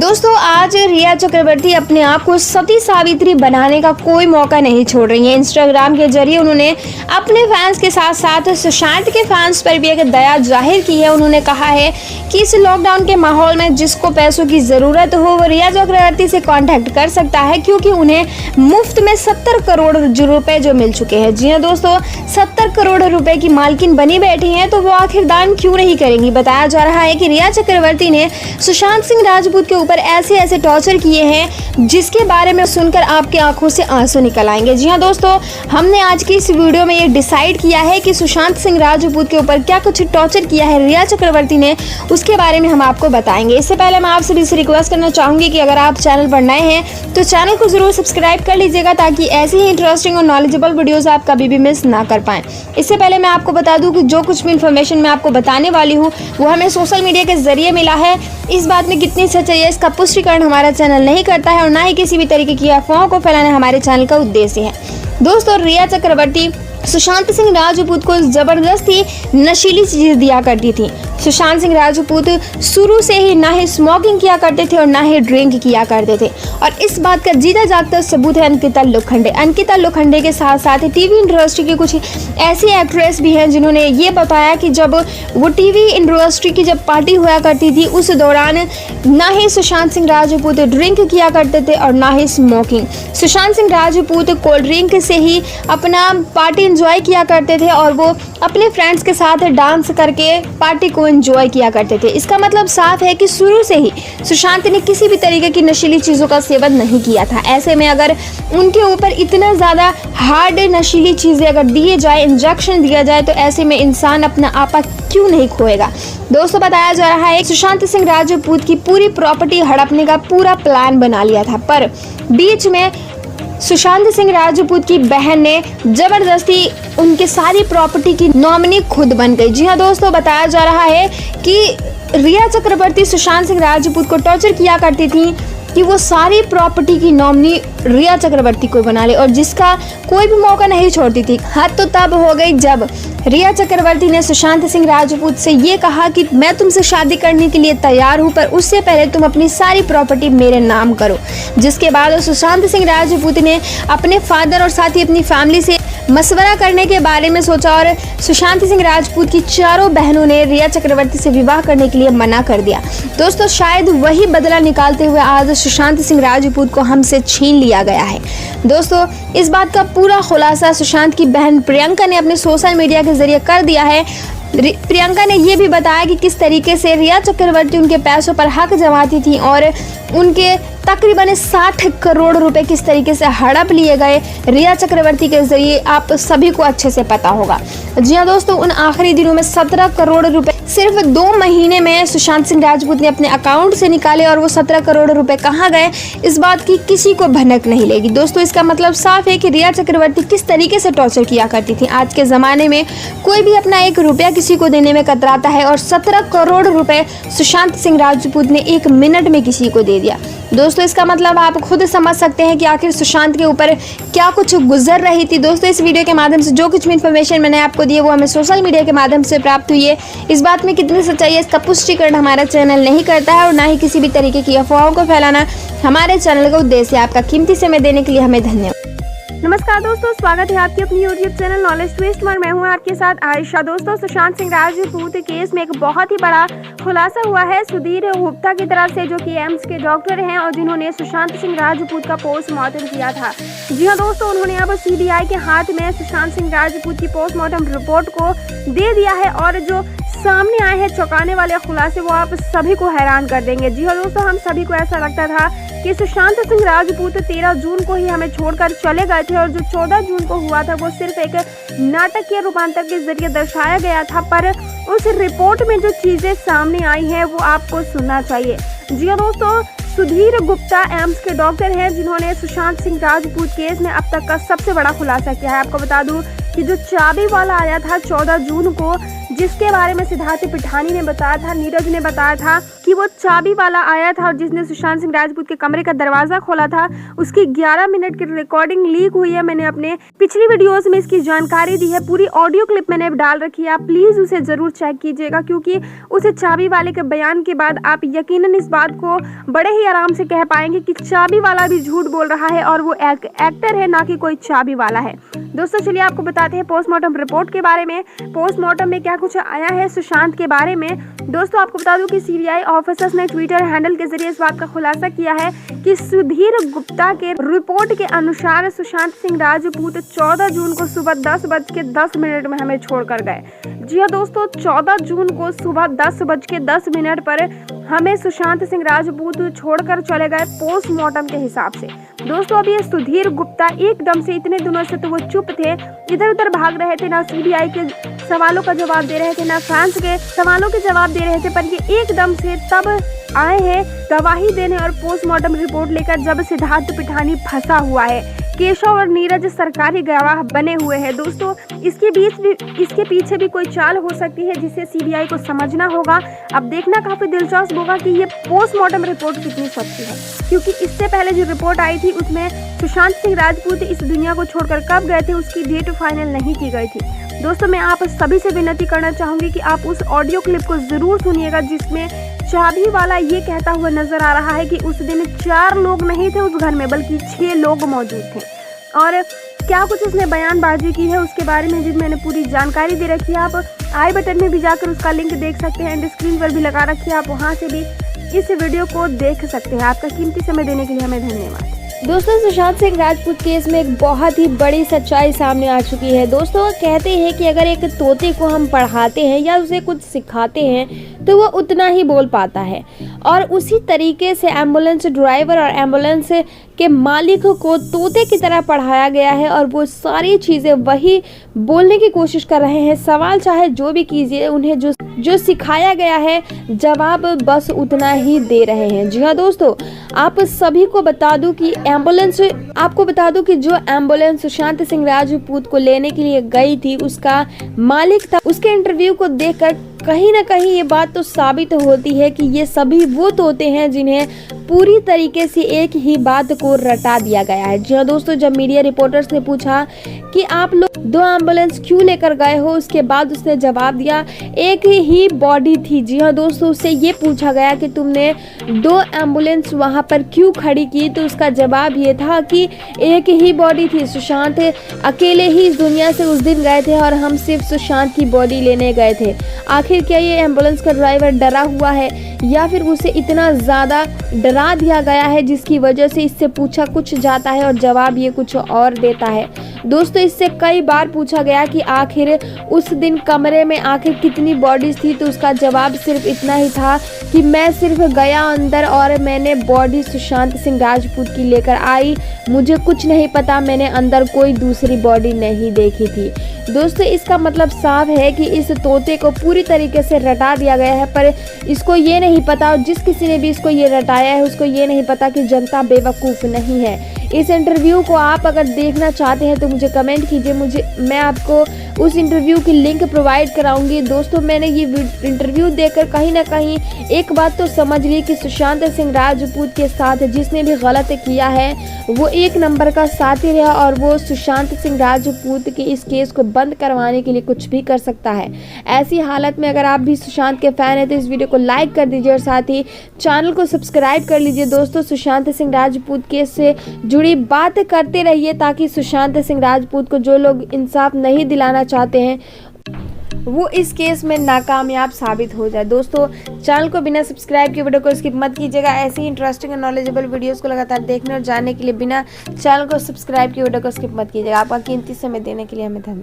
दोस्तों आज रिया चक्रवर्ती अपने आप को सती सावित्री बनाने का कोई मौका नहीं छोड़ रही हैं। इंस्टाग्राम के जरिए उन्होंने अपने फैंस के साथ साथ सुशांत के फैंस पर भी एक दया जाहिर की है। उन्होंने कहा है कि इस लॉकडाउन के माहौल में जिसको पैसों की ज़रूरत हो वो रिया चक्रवर्ती से कांटेक्ट कर सकता है, क्योंकि उन्हें मुफ्त में 70 करोड़ रुपए जो मिल चुके हैं। जी हाँ दोस्तों, 70 करोड़ रुपए की मालकिन बनी बैठी हैं, तो वो आखिर दान क्यों नहीं करेंगी। बताया जा रहा है कि रिया चक्रवर्ती ने सुशांत सिंह राजपूत के ऊपर ऐसे टॉर्चर किए हैं जिसके बारे में सुनकर आपकी आंखों से आंसू निकल आएंगे। जी हाँ दोस्तों, हमने आज की इस वीडियो में ये डिसाइड किया है कि सुशांत सिंह राजपूत के ऊपर क्या कुछ टॉर्चर किया है रिया चक्रवर्ती ने, उसके बारे में हम आपको बताएंगे। इससे पहले मैं आप सभी से रिक्वेस्ट करना चाहूंगी कि अगर आप चैनल पर नए हैं तो चैनल को जरूर सब्सक्राइब कर लीजिएगा, ताकि ऐसी ही इंटरेस्टिंग और नॉलेजेबल वीडियोस आप कभी भी मिस ना कर पाएं। इससे पहले मैं आपको बता दूं कि जो कुछ भी इन्फॉर्मेशन मैं आपको बताने वाली हूँ वो हमें सोशल मीडिया के जरिए मिला है। इस बात में कितनी सच्चाई है इसका पुष्टिकरण हमारा चैनल नहीं करता है और ना ही किसी भी तरीके की अफवाहों को फैलाना हमारे चैनल का उद्देश्य है। दोस्तों, रिया चक्रवर्ती सुशांत सिंह राजपूत को जबरदस्ती नशीली चीज़ दिया करती थी। सुशांत सिंह राजपूत शुरू से ही ना ही स्मोकिंग किया करते थे और ना ही ड्रिंक किया करते थे, और इस बात का जीता जागता सबूत है अंकिता लोखंडे। अंकिता लोखंडे के साथ साथ टीवी इंडस्ट्री की कुछ ऐसी एक्ट्रेस भी हैं जिन्होंने ये बताया कि जब वो टीवी इंडस्ट्री की जब पार्टी हुआ करती थी उस दौरान ना ही सुशांत सिंह राजपूत ड्रिंक किया करते थे और ना ही smoking. Sushant Singh Rajput cold drink से ही अपना पार्टी एंजॉय किया करते थे और वो अपने फ्रेंड्स के साथ डांस करके पार्टी को एंजॉय किया करते थे। इसका मतलब साफ है कि शुरू से ही सुशांत ने किसी भी तरीके की नशीली चीज़ों का सेवन नहीं किया था। ऐसे में अगर उनके ऊपर इतना ज़्यादा हार्ड नशीली चीज़ें अगर दिए जाए, इंजेक्शन दिया जाए, तो ऐसे में इंसान अपना आपा क्यों नहीं खोएगा। दोस्तों, बताया जा रहा है सुशांत सिंह राजपूत की पूरी प्रॉपर्टी हड़पने का पूरा प्लान बना लिया था, पर बीच में सुशांत सिंह राजपूत की बहन ने जबरदस्ती उनके सारी प्रॉपर्टी की नॉमिनी खुद बन गई। जी हाँ दोस्तों, बताया जा रहा है कि रिया चक्रवर्ती सुशांत सिंह राजपूत को टॉर्चर किया करती थी कि वो सारी प्रॉपर्टी की नॉमिनी रिया चक्रवर्ती को बना ले, और जिसका कोई भी मौका नहीं छोड़ती थी। हद तो तब हो गई जब रिया चक्रवर्ती ने सुशांत सिंह राजपूत से ये कहा कि मैं तुमसे शादी करने के लिए तैयार हूँ, पर उससे पहले तुम अपनी सारी प्रॉपर्टी मेरे नाम करो। जिसके बाद सुशांत सिंह राजपूत ने अपने फादर और साथ ही अपनी फैमिली से मशवरा करने के बारे में सोचा और सुशांत सिंह राजपूत की चारों बहनों ने रिया चक्रवर्ती से विवाह करने के लिए मना कर दिया। दोस्तों, शायद वही बदला निकालते हुए आज सुशांत सिंह राजपूत को हमसे छीन लिया गया है। दोस्तों, इस बात का पूरा खुलासा सुशांत की बहन प्रियंका ने अपने सोशल मीडिया के जरिए कर दिया है। प्रियंका ने यह भी बताया कि किस तरीके से रिया चक्रवर्ती उनके पैसों पर हक जमाती थी और उनके तकरीबन 60 करोड़ रुपए किस तरीके से हड़प लिए गए रिया चक्रवर्ती के जरिए आप सभी को अच्छे से पता होगा। जी हाँ दोस्तों, उन आखिरी दिनों में 17 करोड़ रुपए सिर्फ 2 महीने में सुशांत सिंह राजपूत ने अपने अकाउंट से निकाले, और वो 17 करोड़ रुपए कहाँ गए इस बात की किसी को भनक नहीं लगी। दोस्तों, इसका मतलब साफ है कि रिया चक्रवर्ती किस तरीके से टॉर्चर किया करती थी। आज के ज़माने में कोई भी अपना 1 रुपया किसी को देने में कतराता है, और 17 करोड़ रुपए सुशांत सिंह राजपूत ने 1 मिनट में किसी को दे दिया। दोस्तों, इसका मतलब आप खुद समझ सकते हैं कि आखिर सुशांत के ऊपर क्या कुछ गुजर रही थी। दोस्तों, इस वीडियो के माध्यम से जो कुछ भी इन्फॉर्मेशन मैंने आपको दी है वो हमें सोशल मीडिया के माध्यम से प्राप्त हुई है। इस बात में कितनी सच्चाई है इसका पुष्टिकरण हमारा चैनल नहीं करता है और ना ही किसी भी तरीके की अफवाहों को फैलाना हमारे चैनल का उद्देश्य है। आपका कीमती समय देने के लिए हमें धन्यवाद। नमस्कार दोस्तों, स्वागत है आपके अपनी यूट्यूब चैनल नॉलेज ट्विस्ट में। मैं हूं आपके साथ आयशा। दोस्तों, सुशांत सिंह राजपूत केस में एक बहुत ही बड़ा खुलासा हुआ है सुधीर गुप्ता की तरफ से, जो कि एम्स के डॉक्टर हैं और जिन्होंने सुशांत सिंह राजपूत का पोस्टमार्टम किया था। जी हाँ दोस्तों, उन्होंने अब सीबीआई के हाथ में सुशांत सिंह राजपूत की पोस्टमार्टम रिपोर्ट को दे दिया है, और जो सामने आए हैं चौंकाने वाले खुलासे वो आप सभी को हैरान कर देंगे। जी हाँ दोस्तों, हम सभी को ऐसा लगता था कि सुशांत सिंह राजपूत 13 जून को ही हमें छोड़कर चले गए थे, और जो 14 जून को हुआ था वो सिर्फ एक नाटकीय रूपांतर के जरिए दर्शाया गया था, पर उस रिपोर्ट में जो चीज़ें सामने आई हैं वो आपको सुनना चाहिए। जी हाँ दोस्तों, सुधीर गुप्ता एम्स के डॉक्टर हैं जिन्होंने सुशांत सिंह राजपूत केस में अब तक का सबसे बड़ा खुलासा किया है। आपको बता दूं कि जो चाबी वाला आया था 14 जून को, जिसके बारे में सिद्धार्थ पिठानी ने बताया था, नीरज ने बताया था कि वो चाबी वाला आया था और जिसने सुशांत सिंह राजपूत के कमरे का दरवाजा खोला था, उसकी 11 मिनट की रिकॉर्डिंग लीक हुई है। मैंने अपने पिछली वीडियोस में इसकी जानकारी दी है, पूरी ऑडियो क्लिप मैंने डाल रखी है, आप प्लीज उसे जरूर चेक कीजिएगा, क्योंकि उस चाबी वाले के बयान के बाद आप यकीनन इस बात को बड़े ही आराम से कह पाएंगे कि चाबी वाला भी झूठ बोल रहा है और वो एक्टर है, ना कि कोई चाबी वाला है। दोस्तों चलिए आपको बताते हैं पोस्टमार्टम रिपोर्ट के बारे में, पोस्टमार्टम में क्या कुछ आया है सुशांत के बारे में। दोस्तों आपको बता दूं कि सीबीआई ऑफिसर्स ने ट्विटर हैंडल के जरिए इस बात का खुलासा किया है कि सुधीर गुप्ता के रिपोर्ट के अनुसार सुशांत सिंह राजपूत 14 जून को सुबह 10:10 में हमें छोड़कर गए। जी हाँ दोस्तों, 14 जून को सुबह 10:10 पर हमें सुशांत सिंह राजपूत छोड़कर चले गए पोस्टमार्टम के हिसाब से। दोस्तों अभी ये सुधीर गुप्ता एकदम से, इतने दिनों से तो वो चुप थे, इधर उधर भाग रहे थे, ना सीबीआई के सवालों का जवाब दे रहे थे, ना फैंस के सवालों के जवाब दे रहे थे, पर ये एकदम से तब आए हैं गवाही देने और पोस्टमार्टम रिपोर्ट लेकर जब सिद्धार्थ पिठानी फंसा हुआ है। केशव और नीरज सरकारी गवाह बने हुए हैं। दोस्तों इसके पीछे भी कोई चाल हो सकती है जिसे सीबीआई को समझना होगा। अब देखना काफी दिलचस्प होगा कि ये पोस्टमार्टम रिपोर्ट कितनी सच्ची है, क्योंकि इससे पहले जो रिपोर्ट आई थी उसमें सुशांत सिंह राजपूत इस दुनिया को छोड़कर कब गए थे उसकी डेट फाइनल नहीं की गई थी। दोस्तों मैं आप सभी से विनती करना चाहूंगी कि आप उस ऑडियो क्लिप को जरूर सुनिएगा जिसमें चाबी वाला ये कहता हुआ नजर आ रहा है कि उस दिन 4 लोग नहीं थे उस घर में, बल्कि 6 लोग मौजूद थे। और क्या कुछ उसने बयानबाजी की है उसके बारे में भी मैंने पूरी जानकारी दे रखी है। आप आई बटन में भी जाकर उसका लिंक देख सकते हैं, एंड स्क्रीन पर भी लगा रखी है, आप वहां से भी इस वीडियो को देख सकते हैं। आपका कीमती समय देने के लिए हमें धन्यवाद। दोस्तों सुशांत सिंह राजपूत केस में एक बहुत ही बड़ी सच्चाई सामने आ चुकी है। दोस्तों कहते हैं कि अगर एक तोते को हम पढ़ाते हैं या उसे कुछ सिखाते हैं तो वो उतना ही बोल पाता है, और उसी तरीके से एम्बुलेंस ड्राइवर और एम्बुलेंस के मालिक को तोते की तरह पढ़ाया गया है और वो सारी चीज़ें वही बोलने की कोशिश कर रहे हैं। सवाल चाहे जो भी कीजिए, उन्हें जो सिखाया गया है जवाब बस उतना ही दे रहे हैं। जी हाँ दोस्तों, आप सभी को बता दूं कि जो एम्बुलेंस सुशांत सिंह राजपूत को लेने के लिए गई थी उसका मालिक था। उसके इंटरव्यू को देखकर कहीं ना कहीं ये बात तो साबित होती है कि ये सभी वो तोते हैं जिन्हें पूरी तरीके से एक ही बात को रटा दिया गया है। जी हाँ दोस्तों, जब मीडिया रिपोर्टर्स ने पूछा कि आप लोग 2 एम्बुलेंस क्यों लेकर गए हो, उसके बाद उसने जवाब दिया एक ही बॉडी थी। जी हाँ दोस्तों, उससे ये पूछा गया कि तुमने 2 एम्बुलेंस वहाँ पर क्यों खड़ी की, तो उसका जवाब ये था कि एक ही बॉडी थी, सुशांत अकेले ही इस दुनिया से उस दिन गए थे और हम सिर्फ सुशांत की बॉडी लेने गए थे। आखिर क्या ये एम्बुलेंस का ड्राइवर डरा हुआ है या फिर उसे इतना ज़्यादा डरा दिया गया है जिसकी वजह से इससे पूछा कुछ जाता है और जवाब ये कुछ और देता है। दोस्तों इससे कई बार पूछा गया कि आखिर उस दिन कमरे में आखिर कितनी बॉडीज थी, तो उसका जवाब सिर्फ इतना ही था कि मैं सिर्फ गया अंदर और मैंने बॉडी सुशांत सिंह राजपूत की लेकर आई, मुझे कुछ नहीं पता, मैंने अंदर कोई दूसरी बॉडी नहीं देखी थी। दोस्तों इसका मतलब साफ है कि इस तोते को पूरी तरीके से रटा दिया गया है, पर इसको ये नहीं पता, और जिस किसी ने भी इसको ये रटाया है उसको ये नहीं पता कि जनता बेवकूफ़ नहीं है। इस इंटरव्यू को आप अगर देखना चाहते हैं तो मुझे कमेंट कीजिए, मैं आपको उस इंटरव्यू की लिंक प्रोवाइड कराऊंगी। दोस्तों मैंने ये इंटरव्यू देखकर कहीं ना कहीं एक बात तो समझ ली कि सुशांत सिंह राजपूत के साथ जिसने भी गलत किया है वो 1 नंबर का साथी रहा, और वो सुशांत सिंह राजपूत के इस केस को बंद करवाने के लिए कुछ भी कर सकता है। ऐसी हालत में अगर आप भी सुशांत के फैन हैं तो इस वीडियो को लाइक कर दीजिए और साथ ही चैनल को सब्सक्राइब कर लीजिए। दोस्तों सुशांत सिंह राजपूत केस से जुड़ी बात करते रहिए ताकि सुशांत सिंह राजपूत को जो लोग इंसाफ नहीं दिलाना चाहते हैं वो इस केस में नाकामयाब साबित हो जाए। दोस्तों चैनल को बिना सब्सक्राइब किए वीडियो को स्किप मत कीजिएगा। ऐसी इंटरेस्टिंग और नॉलेजेबल वीडियोस को लगातार देखने और जानने के लिए बिना चैनल को सब्सक्राइब किए वीडियो को स्किप मत कीजिएगा। आपका कीमती समय देने के लिए हमें धन्यवाद।